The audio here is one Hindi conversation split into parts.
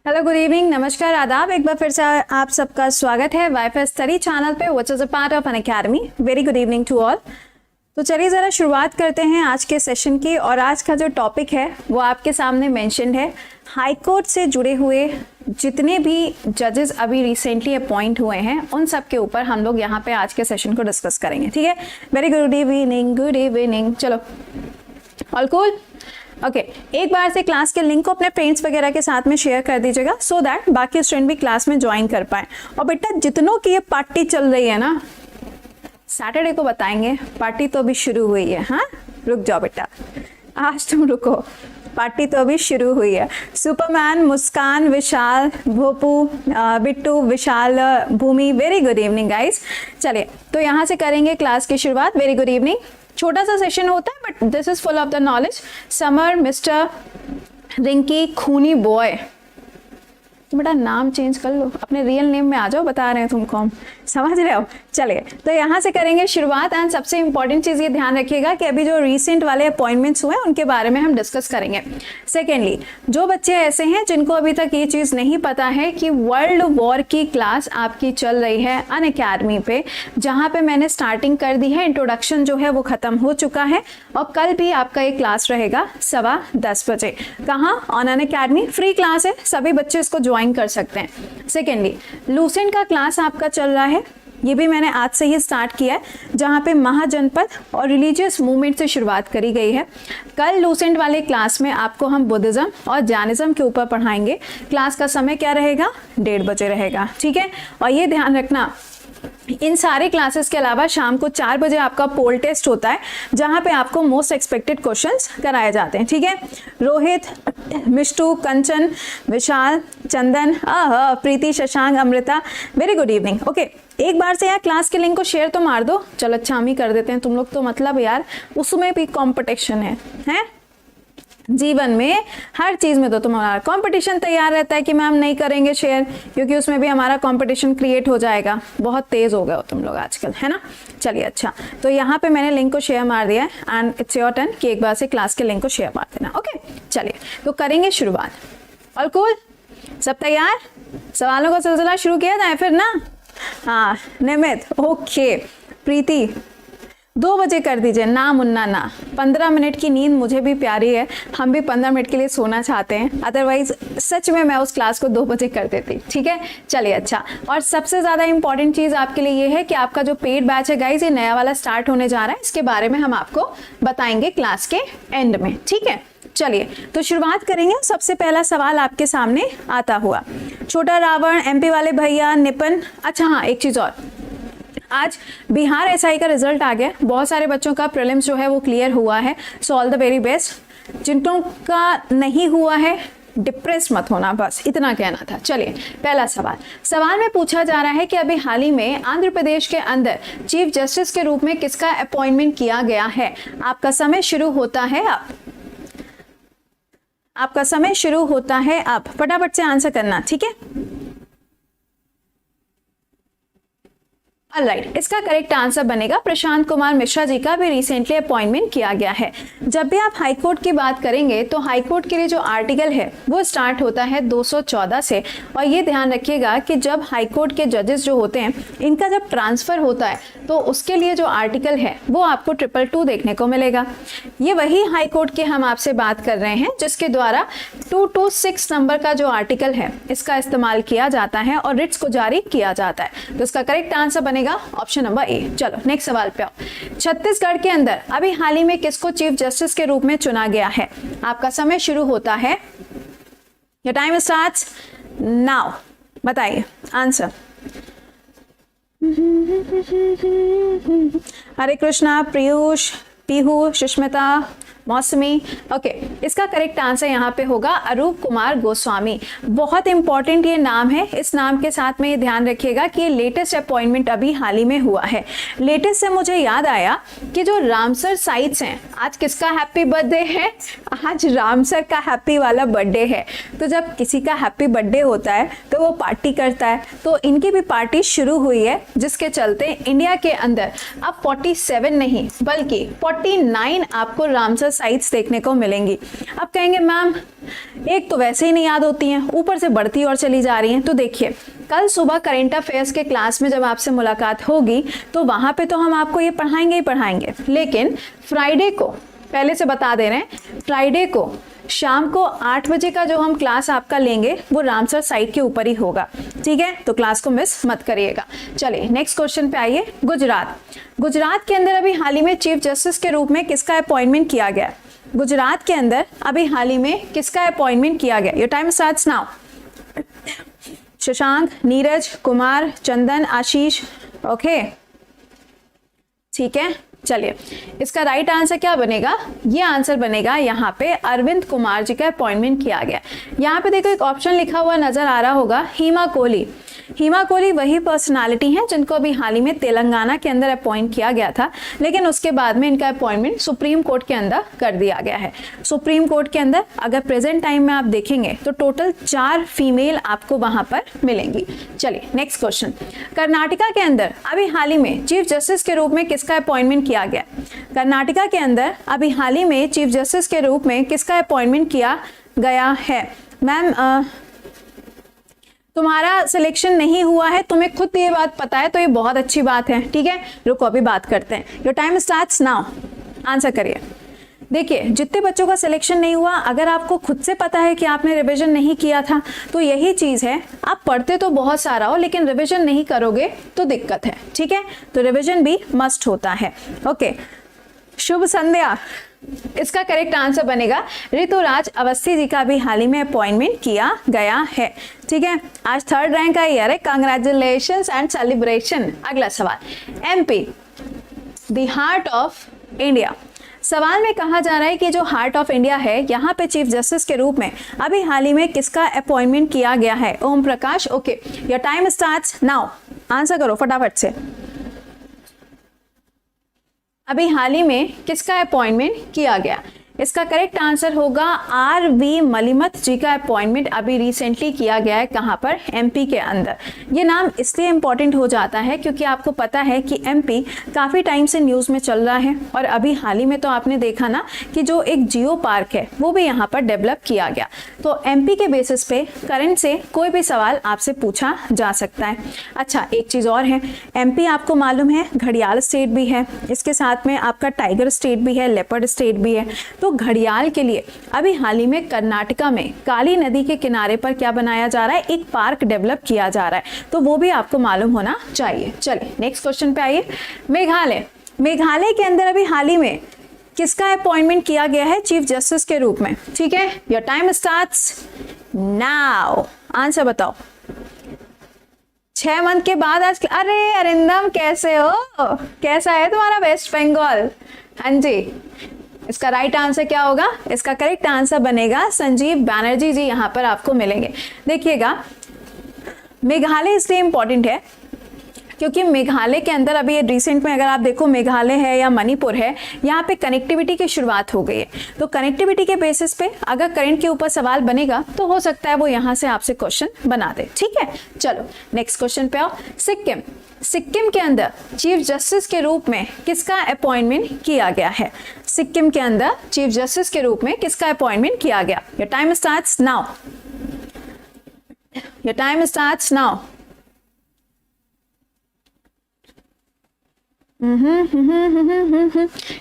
हेलो, गुड इवनिंग, नमस्कार, आदाब। एक बार फिर से आप सबका स्वागत है वाईफाई स्टडी चैनल पे which is a part of Unacademy. Very good evening to all. तो चलिए ज़रा शुरुआत करते हैं आज के सेशन की। और आज का जो टॉपिक है वो आपके सामने मेंशन्ड है। हाई कोर्ट से जुड़े हुए जितने भी जजेस अभी रिसेंटली अपॉइंट हुए हैं उन सब के ऊपर हम लोग यहाँ पे आज के सेशन को डिस्कस करेंगे। ठीक है, very good evening, good evening. चलो, ऑल कूल, ओके। एक बार से क्लास के लिंक को अपने फ्रेंड्स वगैरह के साथ में शेयर कर दीजिएगा सो दैट बाकी स्टूडेंट भी क्लास में ज्वाइन कर पाए। और बेटा जितनों की ये पार्टी चल रही है ना, सैटरडे को बताएंगे, पार्टी तो अभी शुरू हुई है। हाँ, रुक जाओ बेटा, आज तुम रुको, पार्टी तो अभी शुरू हुई है। सुपरमैन, मुस्कान, विशाल, भोपू, बिट्टू, विशाल, भूमि, वेरी गुड इवनिंग गाइस। चलिए, तो यहाँ से करेंगे क्लास की शुरुआत। Very good evening. छोटा सा सेशन होता है but this is full of the knowledge. Summer, mister, Rinki, खूनी बॉय, तो बेटा नाम चेंज कर लो, अपने रियल नेम में आ जाओ, बता रहे हैं तुमको हम, समझ रहे हो। चलिए, तो यहाँ से करेंगे शुरुआत। एंड सबसे इंपॉर्टेंट चीज़ ये ध्यान रखिएगा कि अभी जो रिसेंट वाले अपॉइंटमेंट्स हुए उनके बारे में हम डिस्कस करेंगे। सेकेंडली, जो बच्चे ऐसे हैं जिनको अभी तक ये चीज़ नहीं पता है कि वर्ल्ड वॉर की क्लास आपकी चल रही है अनअकैडमी पे, जहाँ पे मैंने स्टार्टिंग कर दी है, इंट्रोडक्शन जो है वो ख़त्म हो चुका है। और कल भी आपका ये क्लास रहेगा 10:15 बजे। कहाँ? ऑन अनअकैडमी, फ्री क्लास है, सभी बच्चे इसको ज्वाइन कर सकते हैं। सेकेंडली, लूसेंट का क्लास आपका चल रहा है, ये भी मैंने आज से ही स्टार्ट किया है, जहाँ पे महाजनपद और रिलीजियस मूवमेंट से शुरुआत करी गई है। कल लूसेंट वाले क्लास में आपको हम बुद्धिज्म और जैनिज्म के ऊपर पढ़ाएंगे। क्लास का समय क्या रहेगा? 1:30 बजे रहेगा। ठीक है, और ये ध्यान रखना, इन सारे क्लासेस के अलावा शाम को 4 बजे आपका पोल टेस्ट होता है, जहां पे आपको मोस्ट एक्सपेक्टेड क्वेश्चंस कराए जाते हैं। ठीक है, Rohit, Mishtu, Kanchan, Vishal, Chandan, Preeti, Shashank, Amrita, very good evening. Okay, एक बार से यार क्लास के लिंक को शेयर तो मार दो। चलो, अच्छा हम ही कर देते हैं, तुम लोग तो मतलब यार उसमें भी कंपटीशन है? जीवन में हर चीज में तो तुम्हारा कंपटीशन तैयार रहता है कि मैम नहीं करेंगे शेयर, क्योंकि उसमें भी हमारा कंपटीशन क्रिएट हो जाएगा। बहुत तेज हो गए हो तुम लोग आजकल, है ना। चलिए, अच्छा, तो यहाँ पे मैंने लिंक को शेयर मार दिया है एंड इट्स योर टर्न कि एक बार से क्लास के लिंक को शेयर मार देना। ओके, चलिए, तो करेंगे शुरुआत। ऑल कूल, सब तैयार? सवालों का सिलसिला शुरू किया जाए फिर ना। हाँ, निमित, ओके, प्रीति 2 बजे कर दीजिए ना मुन्ना ना। 15 मिनट की नींद मुझे भी प्यारी है, हम भी 15 मिनट के लिए सोना चाहते हैं, अदरवाइज सच में मैं उस क्लास को 2 बजे कर देती। ठीक है, चलिए, अच्छा। और सबसे ज़्यादा इंपॉर्टेंट चीज़ आपके लिए ये है कि आपका जो पेड बैच है गाइज, ये नया वाला स्टार्ट होने जा रहा है। इसके बारे में हम आपको बताएंगे क्लास के एंड में। ठीक है, चलिए, तो शुरुआत करेंगे। सबसे पहला सवाल आपके सामने आता हुआ, छोटा रावण, एमपी वाले भैया, निपन। अच्छा हाँ, एक चीज़ और, आज बिहार एसआई का रिजल्ट आ गया। बहुत सारे बच्चों का प्रीलिम्स जो है वो क्लियर हुआ है, so all the very best. जिनको का नहीं हुआ है डिप्रेस मत होना, बस इतना कहना था। चलिए, पहला सवाल में पूछा जा रहा है कि अभी हाल ही में आंध्र प्रदेश के अंदर चीफ जस्टिस के रूप में किसका अपॉइंटमेंट किया गया है। आपका समय शुरू होता है अब, आपका समय शुरू होता है अब, फटाफट से आंसर करना। ठीक है, ऑलराइट, इसका करेक्ट आंसर बनेगा प्रशांत कुमार मिश्रा जी का भी रिसेंटली अपॉइंटमेंट किया गया है। जब भी आप हाई कोर्ट की बात करेंगे तो हाई कोर्ट के लिए जो आर्टिकल है वो स्टार्ट होता है 214 से। और ये ध्यान रखिएगा कि जब हाई कोर्ट के जजेस जो होते हैं इनका जब ट्रांसफर होता है तो उसके लिए जो आर्टिकल है वो आपको 222 देखने को मिलेगा। ये वही हाई कोर्ट की हम आपसे बात कर रहे हैं जिसके द्वारा 226 नंबर का जो आर्टिकल है इसका इस्तेमाल किया जाता है और रिट्स को जारी किया जाता है। तो इसका करेक्ट आंसर बनेगा ऑप्शन नंबर ए। चलो, नेक्स्ट सवाल पे आओ। छत्तीसगढ़ के अंदर अभी हाल ही में किसको चीफ जस्टिस के रूप में चुना गया है। आपका समय शुरू होता है, योर टाइम स्टार्ट्स नाउ। बताइए आंसर। हरे कृष्णा, पीयूष, पीहू, सुष्मिता, मौसमी। ओके, इसका करेक्ट आंसर यहाँ पे होगा अरूप कुमार गोस्वामी। बहुत इंपॉर्टेंट ये नाम है। इस नाम के साथ में ये ध्यान रखिएगा कि ये लेटेस्ट अपॉइंटमेंट अभी हाल ही में हुआ है। लेटेस्ट से मुझे याद आया कि जो रामसर साइट्स हैं, आज किसका हैप्पी बर्थडे है? आज रामसर का हैप्पी वाला बर्थडे है। तो जब किसी का हैप्पी बर्थडे होता है तो वो पार्टी करता है, तो इनकी भी पार्टी शुरू हुई है, जिसके चलते इंडिया के अंदर अब 47 नहीं बल्कि 49 आपको रामसर साइट्स देखने को मिलेंगी। अब कहेंगे मैम एक तो वैसे ही नहीं याद होती हैं, ऊपर से बढ़ती और चली जा रही हैं। तो देखिए कल सुबह करंट अफेयर्स के क्लास में जब आपसे मुलाकात होगी तो वहां पे तो हम आपको ये पढ़ाएंगे ही पढ़ाएंगे, लेकिन फ्राइडे को पहले से बता दे रहे हैं, फ्राइडे को शाम को 8 बजे का जो हम क्लास आपका लेंगे वो रामसर साइट के ऊपर ही होगा, ठीक है? तो क्लास को मिस मत करिएगा। चलिए नेक्स्ट क्वेश्चन पे आइए। गुजरात के अंदर अभी हाल ही में चीफ जस्टिस के रूप में किसका अपॉइंटमेंट किया गया? गुजरात के अंदर अभी हाल ही में किसका अपॉइंटमेंट किया गया? Your time starts now. Shashank, Neeraj, Kumar, Chandan, Ashish. Okay ठीक है, चलिए इसका राइट आंसर क्या बनेगा? ये आंसर बनेगा यहाँ पे अरविंद कुमार जी का अपॉइंटमेंट किया गया। यहाँ पे देखो एक ऑप्शन लिखा हुआ नजर आ रहा होगा, हेमा कोहली। हेमा कोहली वही पर्सनालिटी हैं जिनको अभी हाल ही में तेलंगाना के अंदर अपॉइंट किया गया था, लेकिन उसके बाद में इनका अपॉइंटमेंट सुप्रीम कोर्ट के अंदर कर दिया गया है। सुप्रीम कोर्ट के अंदर अगर प्रेजेंट टाइम में आप देखेंगे तो टोटल 4 फीमेल आपको वहां पर मिलेंगी। चलिए नेक्स्ट क्वेश्चन। कर्नाटका के अंदर अभी हाल ही में चीफ जस्टिस के रूप में किसका अपॉइंटमेंट किया गया? कर्नाटका के अंदर अभी हाल ही में चीफ जस्टिस के रूप में किसका अपॉइंटमेंट किया गया है? मैम तुम्हारा सिलेक्शन नहीं हुआ है, तुम्हें खुद ये बात पता है, तो ये बहुत अच्छी बात है, ठीक है? रुको अभी बात करते हैं। Your time starts now. Answer करिए। देखिए जितने बच्चों का सिलेक्शन नहीं हुआ, अगर आपको खुद से पता है कि आपने रिवीजन नहीं किया था तो यही चीज है, आप पढ़ते तो बहुत सारा हो लेकिन रिवीजन नहीं करोगे तो दिक्कत है, ठीक है? तो रिवीजन भी मस्ट होता है। ओके, शुभ संध्या। इसका करेक्ट आंसर बनेगा ऋतुराज अवस्थी जी का भी हाल ही में अपॉइंटमेंट किया गया है, ठीक है? आज 3rd रैंक आई है, कांग्रेचुलेशंस एंड सेलिब्रेशन। अगला सवाल, MP the heart of India. सवाल में कहा जा रहा है कि जो हार्ट ऑफ इंडिया है यहाँ पे चीफ जस्टिस के रूप में अभी हाल ही में किसका अपॉइंटमेंट किया गया है? Om Prakash. Okay, your time starts now. Answer करो फटाफट से। अभी हाल ही में किसका अपॉइंटमेंट किया गया? इसका करेक्ट आंसर होगा आर.वी. मलिमथ जी का अपॉइंटमेंट अभी रिसेंटली किया गया है। कहां पर? एमपी के अंदर। ये नाम इसलिए इंपॉर्टेंट हो जाता है क्योंकि आपको पता है कि एमपी काफी टाइम से न्यूज में चल रहा है और अभी हाल ही में तो आपने देखा ना कि जो एक जियो पार्क है वो भी यहाँ पर डेवलप किया गया। तो एमपी के बेसिस पे करंट से कोई भी सवाल आपसे पूछा जा सकता है। अच्छा, एक चीज और है, एमपी आपको मालूम है घड़ियाल स्टेट भी है, इसके साथ में आपका टाइगर स्टेट भी है, लेपर्ड स्टेट भी है। तो घड़ियाल के लिए अभी हाल ही में कर्नाटका में काली नदी के किनारे पर क्या बनाया जा रहा है? एक पार्क डेवलप किया जा रहा है, तो वो भी आपको मालूम होना चाहिए। चलिए नेक्स्ट क्वेश्चन पे आइए। मेघालय के अंदर अभी हाल ही में किसका अपॉइंटमेंट किया गया है चीफ जस्टिस के रूप में? ठीक है, your time starts now. Answer बताओ। 6 मंथ के बाद आज। अरे अरिंदम कैसे हो, कैसा है तुम्हारा वेस्ट बंगाल? हाँ जी, इसका राइट आंसर क्या होगा? इसका करेक्ट आंसर बनेगा संजीव बैनर्जी जी यहाँ पर आपको मिलेंगे। देखिएगा मेघालय इसलिए इंपॉर्टेंट है क्योंकि मेघालय के अंदर अभी रिसेंट में अगर आप देखो मेघालय है या मणिपुर है, यहाँ पे कनेक्टिविटी की शुरुआत हो गई है। तो कनेक्टिविटी के बेसिस पे अगर करंट के ऊपर सवाल बनेगा तो हो सकता है वो यहाँ से आपसे क्वेश्चन बना दे, ठीक है? चलो नेक्स्ट क्वेश्चन पे आओ। सिक्किम के अंदर चीफ जस्टिस के रूप में किसका अपॉइंटमेंट किया गया है? सिक्किम के अंदर चीफ जस्टिस के रूप में किसका अपॉइंटमेंट किया गया? Your time starts now. Your time starts now.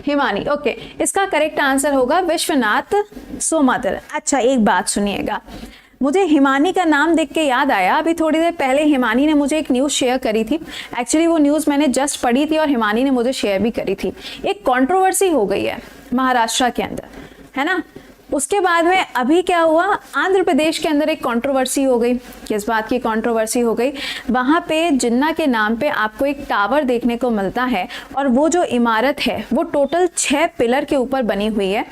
Himani. Okay, इसका करेक्ट आंसर होगा विश्वनाथ सोमातर। अच्छा, एक बात सुनिएगा, मुझे हिमानी का नाम देख के याद आया, अभी थोड़ी देर पहले हिमानी ने मुझे एक न्यूज़ शेयर करी थी। एक्चुअली वो न्यूज़ मैंने जस्ट पढ़ी थी और हिमानी ने मुझे शेयर भी करी थी। एक कंट्रोवर्सी हो गई है महाराष्ट्र के अंदर, है ना? उसके बाद में अभी क्या हुआ, आंध्र प्रदेश के अंदर एक कंट्रोवर्सी हो गई। किस बात की कंट्रोवर्सी हो गई? वहाँ पे जिन्ना के नाम पे आपको एक टावर देखने को मिलता है और वो जो इमारत है वो टोटल 6 पिलर के ऊपर बनी हुई है,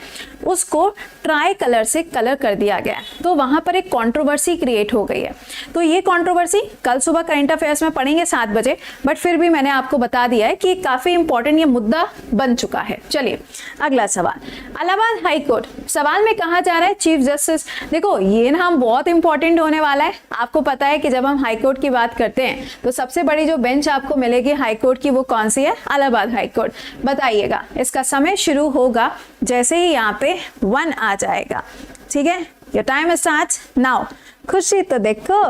उसको ट्राई कलर से कलर कर दिया गया। तो वहाँ पर एक कंट्रोवर्सी क्रिएट हो गई है। तो ये कंट्रोवर्सी कल सुबह करंट अफेयर्स में पढ़ेंगे 7 बजे, बट फिर भी मैंने आपको बता दिया है कि काफ़ी इंपॉर्टेंट ये मुद्दा बन चुका है। चलिए अगला सवाल, इलाहाबाद हाईकोर्ट। सवाल में कहा जा रहा है चीफ जस्टिस। देखो ये नाम बहुत इंपॉर्टेंट होने वाला है। आपको पता है कि जब हम हाईकोर्ट की बात करते हैं तो सबसे बड़ी जो बेंच आपको मिलेगी हाईकोर्ट की वो कौन सी है? इलाहाबाद हाईकोर्ट। बताइएगा, इसका समय शुरू होगा जैसे ही यहाँ पे 1 आ जाएगा, ठीक है। Your time starts now. खुशी तो देखो,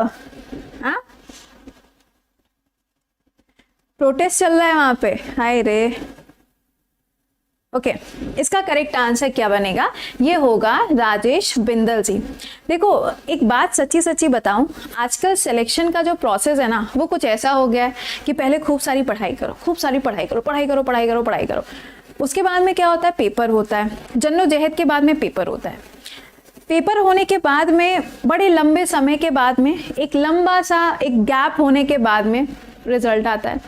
हाँ प्रोटेस्ट चल रहा है वहां पे, हाय रे। ओके इसका करेक्ट आंसर क्या बनेगा, ये होगा राजेश बिंदल जी। देखो एक बात सच्ची सच्ची बताऊं, आजकल सिलेक्शन का जो प्रोसेस है ना वो कुछ ऐसा हो गया है कि पहले खूब सारी पढ़ाई करो, खूब सारी पढ़ाई करो, पढ़ाई करो, पढ़ाई करो, पढ़ाई करो, उसके बाद में क्या होता है, पेपर होता है, जन्नोजहद के बाद में पेपर होता है, पेपर होने के बाद में बड़े लंबे समय के बाद में एक लंबा सा एक गैप होने के बाद में रिजल्ट आता है,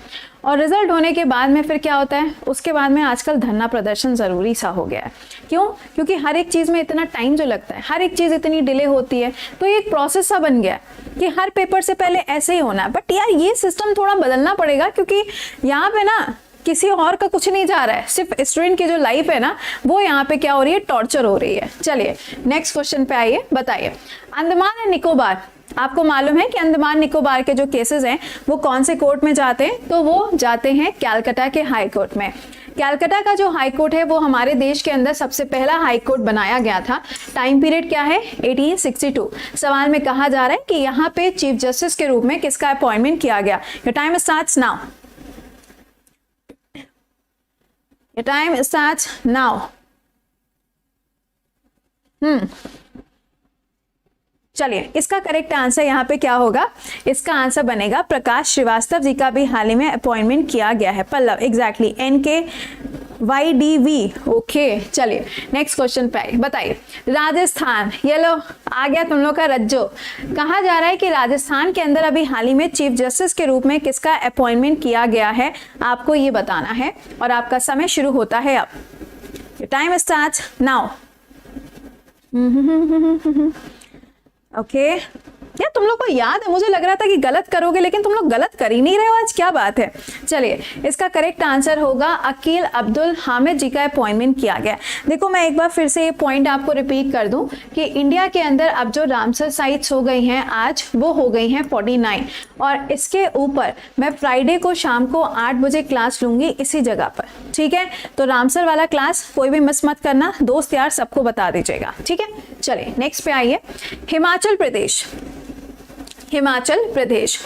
और रिजल्ट होने के बाद में फिर क्या होता है, उसके बाद में आजकल धरना प्रदर्शन ज़रूरी सा हो गया है। क्यों? क्योंकि हर एक चीज़ में इतना टाइम जो लगता है, हर एक चीज़ इतनी डिले होती है, तो ये एक प्रोसेस सा बन गया है कि हर पेपर से पहले ऐसे ही होना है। बट यार ये सिस्टम थोड़ा बदलना पड़ेगा, क्योंकि यहाँ पे ना किसी और का कुछ नहीं जा रहा है, सिर्फ स्टूडेंट की जो लाइफ है ना वो यहाँ पे क्या हो रही है, टॉर्चर हो रही है। चलिए नेक्स्ट क्वेश्चन पे आइए, बताइए अंडमान एंड निकोबार, आपको मालूम है कि अंडमान निकोबार के जो केसेस हैं वो कौन से कोर्ट में जाते हैं, तो वो जाते हैं कैलकाटा के हाई कोर्ट में। कैलकाटा का जो हाई कोर्ट है वो हमारे देश के अंदर सबसे पहला हाई कोर्ट बनाया गया था। टाइम पीरियड क्या है, 1862। सवाल में कहा जा रहा है कि यहाँ पे चीफ जस्टिस के रूप में किसका अपॉइंटमेंट किया गया। Your time starts now, your time starts now. चलिए इसका करेक्ट आंसर यहाँ पे क्या होगा, इसका आंसर बनेगा प्रकाश श्रीवास्तव जी का भी हाल ही में अपॉइंटमेंट किया गया है। Pallav exactly NKYDV। ओके चलिए नेक्स्ट क्वेश्चन पे आइए, बताइए राजस्थान, ये लो आ गया तुम लोग का रज्जो। कहा जा रहा है कि राजस्थान के अंदर अभी हाल ही में चीफ जस्टिस के रूप में किसका अपॉइंटमेंट किया गया है, आपको ये बताना है और आपका समय शुरू होता है अब। Time starts now. ओके यार तुम लोग को याद है, मुझे लग रहा था कि गलत करोगे लेकिन तुम लोग गलत कर ही नहीं रहे हो आज, क्या बात है। चलिए इसका करेक्ट आंसर होगा अकील अब्दुल हामिद जी का अपॉइंटमेंट किया गया। देखो मैं एक बार फिर से ये पॉइंट आपको रिपीट कर दूं कि इंडिया के अंदर अब जो रामसर साइट्स हो गई हैं आज, वो हो गई हैं 49, और इसके ऊपर मैं फ्राइडे को शाम को 8 बजे क्लास लूंगी इसी जगह पर, ठीक है। तो रामसर वाला क्लास कोई भी मिस मत करना, दोस्त यार सबको बता दीजिएगा, ठीक है। चलिए नेक्स्ट पे आइए, हिमाचल प्रदेश। हिमाचल प्रदेश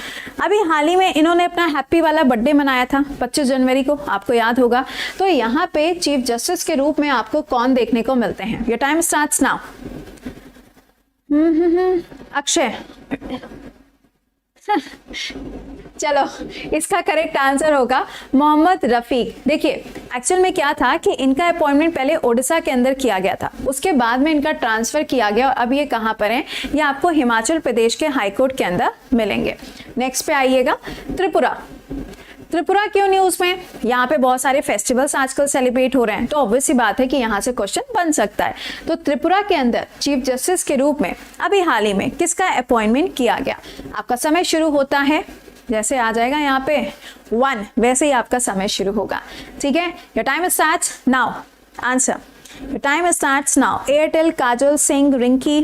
अभी हाल ही में इन्होंने अपना हैप्पी वाला बर्थडे मनाया था 25 जनवरी को, आपको याद होगा। तो यहाँ पे चीफ जस्टिस के रूप में आपको कौन देखने को मिलते हैं। Your time starts now. Akshay चलो इसका करेक्ट आंसर होगा मोहम्मद रफीक। देखिए एक्चुअल में क्या था कि इनका अपॉइंटमेंट पहले ओडिशा के अंदर किया गया था, उसके बाद में इनका ट्रांसफर किया गया और अब ये कहाँ पर हैं, ये आपको हिमाचल प्रदेश के हाई कोर्ट के अंदर मिलेंगे। नेक्स्ट पे आइएगा त्रिपुरा। त्रिपुरा क्यों न्यूज में, यहाँ पे बहुत सारे फेस्टिवल्स आजकल सेलिब्रेट हो रहे हैं, तो ऑब्वियस सी बात है कि यहाँ से क्वेश्चन बन सकता है। तो त्रिपुरा के अंदर चीफ जस्टिस के रूप में अभी हाल ही में किसका अपॉइंटमेंट किया गया। आपका समय शुरू होता है, जैसे आ जाएगा यहाँ पे 1 वैसे ही आपका समय शुरू होगा, ठीक है। Your time starts now. Answer your time starts now. Airtel, Kajal, Singh, Rinki,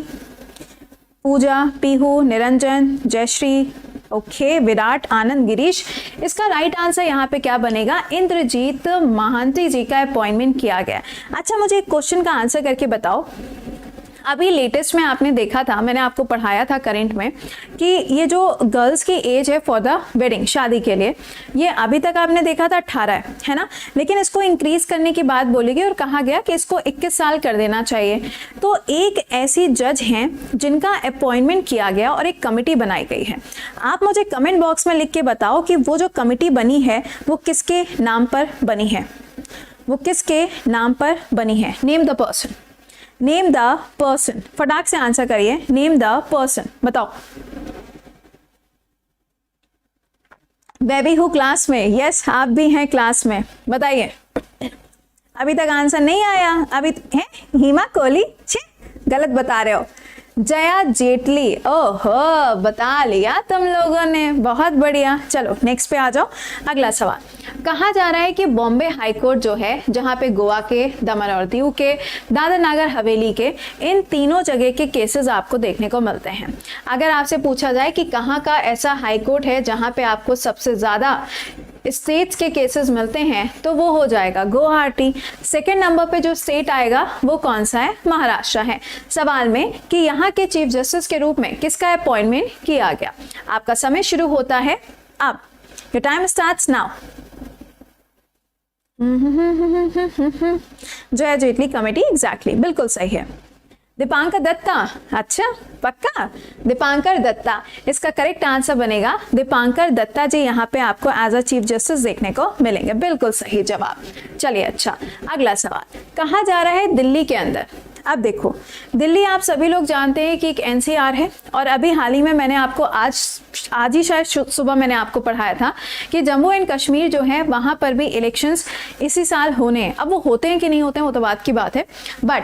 Pooja, Pihu, Niranjan, Jayashree, okay Virat, Anand, Girish. इसका राइट आंसर यहाँ पे क्या बनेगा, इंद्रजीत महांती जी का अपॉइंटमेंट किया गया। अच्छा मुझे एक क्वेश्चन का आंसर करके बताओ, अभी लेटेस्ट में आपने देखा था, मैंने आपको पढ़ाया था करंट में कि ये जो गर्ल्स की एज है फॉर द वेडिंग, शादी के लिए, ये अभी तक आपने देखा था 18 है ना, लेकिन इसको इंक्रीज करने की बात बोली गई और कहा गया कि इसको 21 साल कर देना चाहिए। तो एक ऐसी जज हैं जिनका अपॉइंटमेंट किया गया और एक कमिटी बनाई गई है। आप मुझे कमेंट बॉक्स में लिख के बताओ कि वो जो कमिटी बनी है वो किसके नाम पर बनी है, वो किसके नाम पर बनी है। Name the person, name the person, फटाक से आंसर करिए, नेम द पर्सन, बताओ। मैं भी हूँ क्लास में, यस आप भी हैं क्लास में, बताइए। अभी तक आंसर नहीं आया, अभी है हिमा कोहली, छे गलत बता रहे हो। जया जेटली, ओहो बता लिया तुम लोगों ने, बहुत बढ़िया। चलो नेक्स्ट पे आ जाओ, अगला सवाल। कहा जा रहा है कि बॉम्बे हाई कोर्ट जो है, जहां पे गोवा के, दमन और दीव के, दादर नगर हवेली के, इन तीनों जगह के केसेस आपको देखने को मिलते हैं। अगर आपसे पूछा जाए कि कहाँ का ऐसा हाई कोर्ट है जहां पे आपको सबसे ज्यादा स्टेट्स के केसेस मिलते हैं तो वो हो जाएगा गुवाहाटी। सेकंड नंबर पे जो स्टेट आएगा वो कौन सा है? महाराष्ट्र है। सवाल में कि यहाँ के चीफ जस्टिस के रूप में किसका अपॉइंटमेंट किया गया। आपका समय शुरू होता है अब। Your time starts now. जय जेटली कमेटी, एग्जैक्टली, बिल्कुल सही है। दीपांकर दत्ता, अच्छा पक्का दीपांकर दत्ता, इसका करेक्ट आंसर बनेगा दीपांकर दत्ता जी यहाँ पे आपको एज अ चीफ जस्टिस देखने को मिलेंगे, बिल्कुल सही जवाब। चलिए अच्छा, अगला सवाल कहा जा रहा है दिल्ली के अंदर। अब देखो, दिल्ली आप सभी लोग जानते हैं कि एक एनसीआर है, और अभी हाल ही में मैंने आपको आज ही शायद सुबह मैंने आपको पढ़ाया था कि जम्मू एंड कश्मीर जो है वहाँ पर भी इलेक्शंस इसी साल होने हैं। अब वो होते हैं कि नहीं होते हैं वो तो बात की बात है, but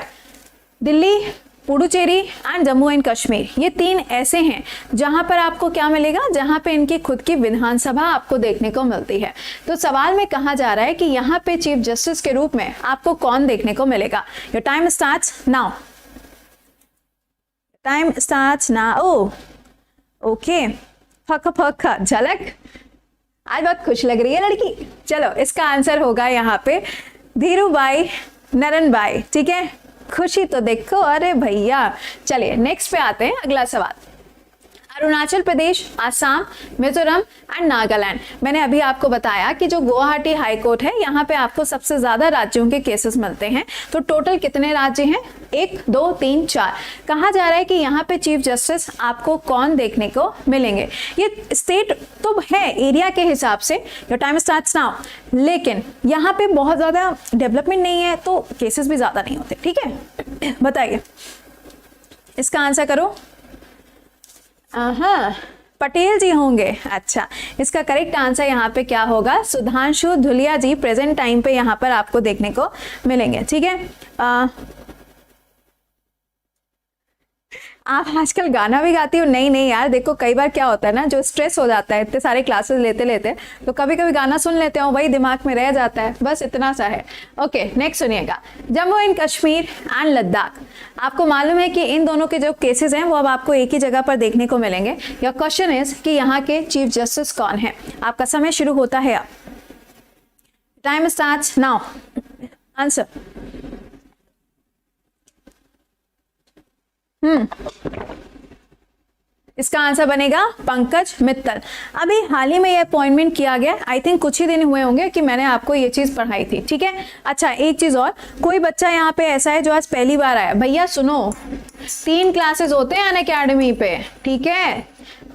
Delhi, Puducherry and Jammu and Kashmir ये तीन ऐसे हैं जहां पर आपको क्या मिलेगा, जहां पे इनकी खुद की विधानसभा आपको देखने को मिलती है। तो सवाल में कहा जा रहा है कि यहाँ पे चीफ जस्टिस के रूप में आपको कौन देखने को मिलेगा। Your time starts now. Time starts now. Okay, fuck झलक, आज बहुत खुश लग रही है लड़की। चलो, इसका आंसर होगा यहाँ पे धीरूभाई नरनभाई। ठीक है, खुशी तो देखो, अरे भैया। चलिए नेक्स्ट पे आते हैं, अगला सवाल। अरुणाचल प्रदेश, आसाम, मिजोरम एंड नागालैंड। मैंने अभी आपको बताया कि जो गुवाहाटी हाई कोर्ट है यहाँ पे आपको सबसे ज्यादा राज्यों के केसेस मिलते हैं। तो टोटल कितने राज्य हैं? 1 2 3 4। कहा जा रहा है कि यहाँ पे चीफ जस्टिस आपको कौन देखने को मिलेंगे। ये स्टेट तो है एरिया के हिसाब से। Your time starts now. लेकिन यहाँ पे बहुत ज्यादा डेवलपमेंट नहीं है तो केसेस भी ज्यादा नहीं होते। ठीक है, बताइए इसका आंसर करो। हाँ, पटेल जी होंगे। अच्छा, इसका करेक्ट आंसर यहाँ पे क्या होगा? सुधांशु धुलिया जी प्रेजेंट टाइम पे यहाँ पर आपको देखने को मिलेंगे। ठीक है, आप आजकल गाना भी गाती हो? नहीं यार, देखो कई बार क्या होता है ना, जो स्ट्रेस हो जाता है इतने सारे क्लासेस लेते लेते, तो कभी कभी गाना सुन लेते हो, वही दिमाग में रह जाता है, बस इतना सा है। ओके, नेक्स्ट सुनिएगा। Jammu and Kashmir and Ladakh. आपको मालूम है कि इन दोनों के जो केसेस हैं वो अब आपको एक ही जगह पर देखने को मिलेंगे। योर क्वेश्चन इज कि यहाँ के चीफ जस्टिस कौन है। आपका समय शुरू होता है अब। Time starts now. आंसर। इसका आंसर बनेगा पंकज मित्तल। अभी हाल ही में ये अपॉइंटमेंट किया गया, आई थिंक कुछ ही दिन हुए होंगे कि मैंने आपको ये चीज पढ़ाई थी। ठीक है, अच्छा एक चीज और, कोई बच्चा यहाँ पे ऐसा है जो आज पहली बार आया, भैया सुनो, 3 क्लासेस होते हैं अनअकैडमी पे। ठीक है,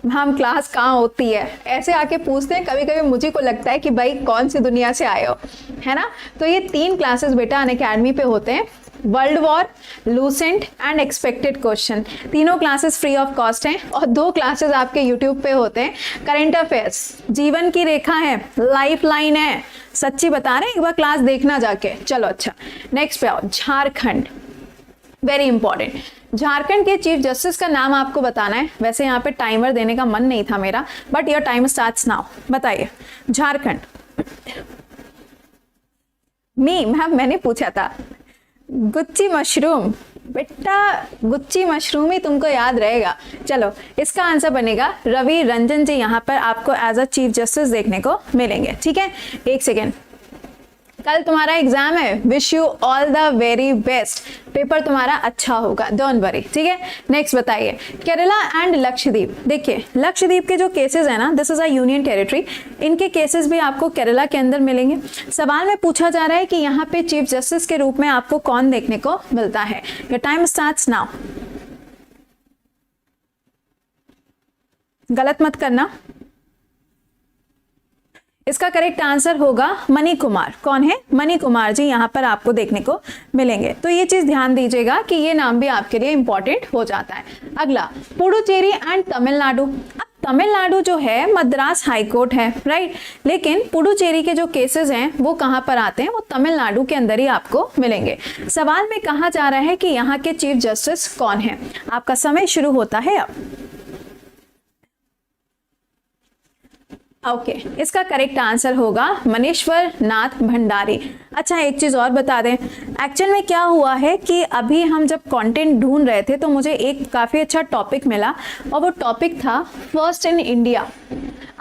हम क्लास कहाँ होती है ऐसे आके पूछते हैं, कभी कभी मुझे को लगता है कि भाई कौन सी दुनिया से आए हो, है ना। तो ये 3 क्लासेस बेटा अनअकैडमी पे होते हैं, world war, Lucent and expected question. तीनों क्लासेस फ्री ऑफ कॉस्ट हैं, और 2 क्लासेस आपके यूट्यूब पे होते हैं। करंट अफेयर्स, जीवन की रेखा है, लाइफ लाइन है, सच्ची बता रहे हैं, एक बार क्लास देखना जाके। चलो अच्छा, नेक्स्ट पे आओ। Jharkhand, very important. झारखंड के चीफ जस्टिस का नाम आपको बताना है। वैसे यहाँ पे टाइमर देने का मन नहीं था मेरा, but your time starts now. बताइए झारखंड। मैम मैंने पूछा था गुच्ची मशरूम, बेटा गुच्ची मशरूम ही तुमको याद रहेगा। चलो, इसका आंसर बनेगा रवि रंजन जी यहाँ पर आपको एज अ चीफ जस्टिस देखने को मिलेंगे। ठीक है, एक सेकेंड, कल तुम्हारा एग्जाम है, wish you all the very best, paper तुम्हारा अच्छा होगा, डोंट वरी। ठीक है, नेक्स्ट बताइए केरला एंड लक्षद्वीप। देखिए लक्षद्वीप के जो केसेस है ना, this is a union territory, इनके केसेस भी आपको केरला के अंदर मिलेंगे। सवाल में पूछा जा रहा है कि यहाँ पे चीफ जस्टिस के रूप में आपको कौन देखने को मिलता है। Your time starts now. गलत मत करना। इसका करेक्ट आंसर होगा मणि कुमार। कौन है? मणि कुमार जी यहाँ पर आपको देखने को मिलेंगे। तो ये चीज ध्यान दीजिएगा कि ये नाम भी आपके लिए इंपॉर्टेंट हो जाता है। अगला, पुडुचेरी एंड तमिलनाडु। अब तमिलनाडु जो है मद्रास हाई कोर्ट है, राइट, लेकिन पुडुचेरी के जो केसेस हैं वो कहाँ पर आते हैं? वो तमिलनाडु के अंदर ही आपको मिलेंगे। सवाल में कहा जा रहा है कि यहाँ के चीफ जस्टिस कौन है। आपका समय शुरू होता है अब। ओके, इसका करेक्ट आंसर होगा मनीश्वर नाथ भंडारी। अच्छा एक चीज और बता दें, एक्चुअल में क्या हुआ है कि अभी हम जब कंटेंट ढूंढ रहे थे तो मुझे एक काफी अच्छा टॉपिक मिला, और वो टॉपिक था फर्स्ट इन इंडिया।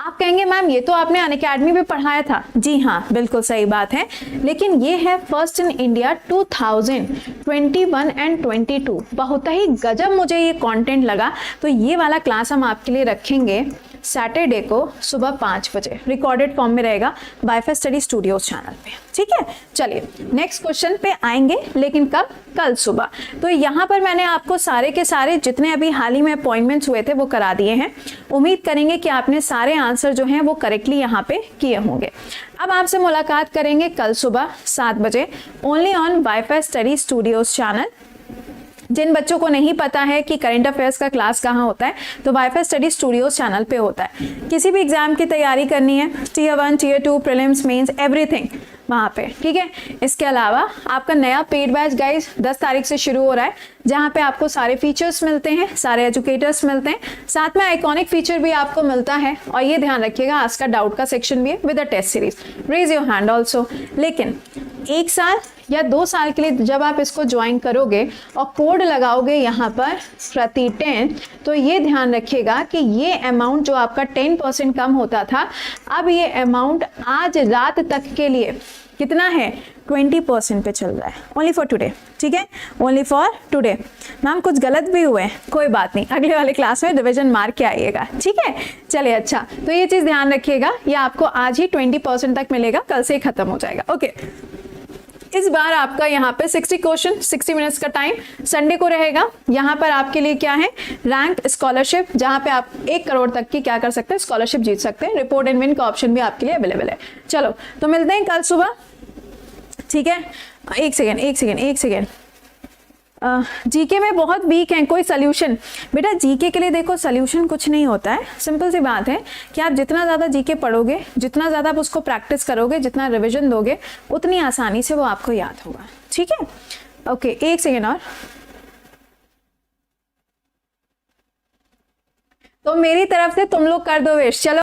आप कहेंगे मैम ये तो आपने अनअकैडमी में पढ़ाया था। जी हाँ, बिल्कुल सही बात है, लेकिन ये है फर्स्ट इन इंडिया 2021 एंड 22। बहुत ही गजब मुझे ये कंटेंट लगा। तो ये वाला क्लास हम आपके लिए रखेंगे सैटरडे को सुबह 5 बजे, रिकॉर्डेड फॉर्म में रहेगा वाईफाई स्टडी स्टूडियोज चैनल पे। ठीक है, चलिए नेक्स्ट क्वेश्चन पे आएंगे, लेकिन कब? कल सुबह। तो यहाँ पर मैंने आपको सारे के सारे जितने अभी हाल ही में अपॉइंटमेंट्स हुए थे वो करा दिए हैं। उम्मीद करेंगे कि आपने सारे आंसर जो हैं वो करेक्टली यहाँ पे किए होंगे। अब आपसे मुलाकात करेंगे कल सुबह 7 बजे only on Wifi Study Studios channel. जिन बच्चों को नहीं पता है कि करंट अफेयर्स का क्लास कहाँ होता है, तो वाईफाई स्टडी स्टूडियोज चैनल पे होता है। किसी भी एग्जाम की तैयारी करनी है, tier 1, tier 2, prelims, mains, everything वहाँ पे। ठीक है, इसके अलावा आपका नया पेड बैच गाइस 10 तारीख से शुरू हो रहा है, जहाँ पे आपको सारे फीचर्स मिलते हैं, सारे एजुकेटर्स मिलते हैं, साथ में आइकॉनिक फीचर भी आपको मिलता है। और ये ध्यान रखिएगा, आज का डाउट का सेक्शन भी है with a test series, raise your hand also. लेकिन 1 साल या 2 साल के लिए जब आप इसको ज्वाइन करोगे और कोड लगाओगे यहाँ पर प्रति 10, तो ये ध्यान रखिएगा कि ये अमाउंट जो आपका 10% कम होता था, अब ये अमाउंट आज रात तक के लिए कितना है? 20% पे चल रहा है, ओनली फॉर टुडे। ठीक है, ओनली फॉर टुडे। मैम कुछ गलत भी हुए, कोई बात नहीं, अगले वाले क्लास में रिविजन मार के आइएगा। ठीक है, चलिए अच्छा, तो ये चीज़ ध्यान रखिएगा, ये आपको आज ही 20% तक मिलेगा, कल से ही खत्म हो जाएगा। ओके, इस बार आपका यहाँ पे 60 क्वेश्चन, 60 मिनट्स का टाइम संडे को रहेगा। यहाँ पर आपके लिए क्या है? रैंक स्कॉलरशिप, जहाँ पे आप 1 करोड़ तक की क्या कर सकते हैं? स्कॉलरशिप जीत सकते हैं। रिपोर्ट एंड विन का ऑप्शन भी आपके लिए अवेलेबल है। चलो, तो मिलते हैं कल सुबह। ठीक है, एक सेकेंड। जीके में बहुत वीक हैं, कोई सोल्यूशन? बेटा जीके के लिए देखो सोल्यूशन कुछ नहीं होता है, सिंपल सी बात है कि आप जितना ज़्यादा जीके पढ़ोगे, जितना ज़्यादा आप उसको प्रैक्टिस करोगे, जितना रिवीजन दोगे, उतनी आसानी से वो आपको याद होगा। ठीक है, ओके, 1 सेकेंड और। तो मेरी तरफ से तुम लोग कर दो विश। चलो।